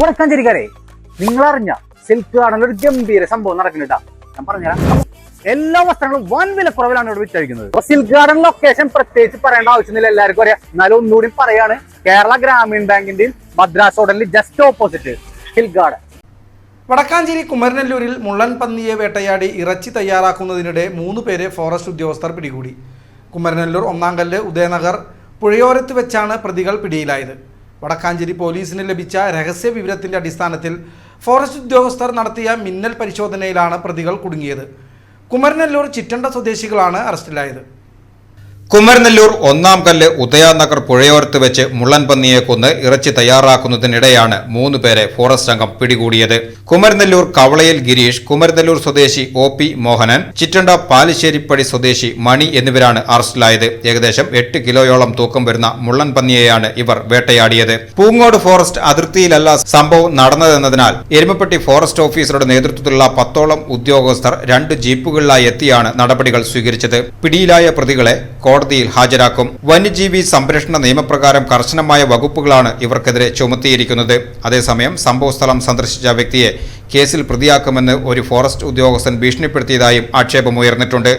വടക്കാഞ്ചേരിക്കാരെ, നിങ്ങൾ അറിഞ്ഞ സിൽക്ക് ഗാർഡനിൽ ഒരു ഗംഭീര സംഭവം നടക്കുന്നുണ്ടാ. ഞാൻ പറഞ്ഞുതരാം. എല്ലാ വസ്ത്രങ്ങളും വൻ വിലക്കുറവിലാണ് ഇവിടെ വിറ്റഴിക്കുന്നത്. സിൽക്ക് ഗാർഡൻ ലൊക്കേഷൻ പ്രത്യേകിച്ച് പറയേണ്ട ആവശ്യമില്ല, എല്ലാവർക്കും അറിയാം. എന്നാലും ഒന്നുകൂടി പറയാണ്, കേരള ഗ്രാമീൺ ബാങ്കിന്റെയും മദ്രാസ് ഹോട്ടലിൽ just opposite Silk Garden. Vadakkanchery കുമരനെല്ലൂരിൽ മുള്ളൻ പന്നിയെ വേട്ടയാടി ഇറച്ചി തയ്യാറാക്കുന്നതിനിടെ 3 പേരെ ഫോറസ്റ്റ് ഉദ്യോഗസ്ഥർ പിടികൂടി. കുമരനെല്ലൂർ ഒന്നാംകല്ല് ഉദയനഗർ പുഴയോരത്ത് വെച്ചാണ് പ്രതികൾ പിടിയിലായത്. വടക്കാഞ്ചേരി പോലീസിന് ലഭിച്ച രഹസ്യ വിവരത്തിന്റെ അടിസ്ഥാനത്തിൽ ഫോറസ്റ്റ് ഉദ്യോഗസ്ഥർ നടത്തിയ മിന്നൽ പരിശോധനയിലാണ് പ്രതികൾ കുടുങ്ങിയത്. കുമരനെല്ലൂർ ചിറ്റണ്ട സ്വദേശികളാണ് അറസ്റ്റിലായത്. കുമരനെല്ലൂർ ഒന്നാംകല്ല് ഉദയനഗർ പുഴയോരത്ത് വെച്ച് മുള്ളൻ പന്നിയെ കൊന്ന് ഇറച്ചി തയ്യാറാക്കുന്നതിനിടെയാണ് 3 പേരെ ഫോറസ്റ്റ് സംഘം പിടികൂടിയത്. കുമരനെല്ലൂർ കവളയിൽ ഗിരീഷ്, കുമരനെല്ലൂർ സ്വദേശി OP മോഹനൻ, ചിറ്റണ്ട പാലിശ്ശേരിപ്പടി സ്വദേശി മണി എന്നിവരാണ് അറസ്റ്റിലായത്. ഏകദേശം 8 കിലോയോളം തൂക്കം വരുന്ന മുള്ളൻ പന്നിയെയാണ് ഇവർ വേട്ടയാടിയത്. പൂങ്ങോട് ഫോറസ്റ്റ് അതിർത്തിയിലല്ല സംഭവം നടന്നതെന്നതിനാൽ എരുമപ്പെട്ടി ഫോറസ്റ്റ് ഓഫീസറുടെ നേതൃത്വത്തിലുള്ള 10ഓളം ഉദ്യോഗസ്ഥർ 2 ജീപ്പുകളിലായി എത്തിയാണ് നടപടികൾ സ്വീകരിച്ചത്. പിടിയിലായ പ്രതികളെ കോടതിയിൽ ഹാജരാക്കും. വന്യജീവി സംരക്ഷണ നിയമപ്രകാരം കർശനമായ വകുപ്പുകളാണ് ഇവർക്കെതിരെ ചുമത്തിയിരിക്കുന്നത്. അതേസമയം സംഭവസ്ഥലം സന്ദർശിച്ച വ്യക്തിയെ കേസിൽ പ്രതിയാക്കുമെന്ന് ഒരു ഫോറസ്റ്റ് ഉദ്യോഗസ്ഥൻ ഭീഷണിപ്പെടുത്തിയതായും ആക്ഷേപമുയർന്നിട്ടുണ്ട്.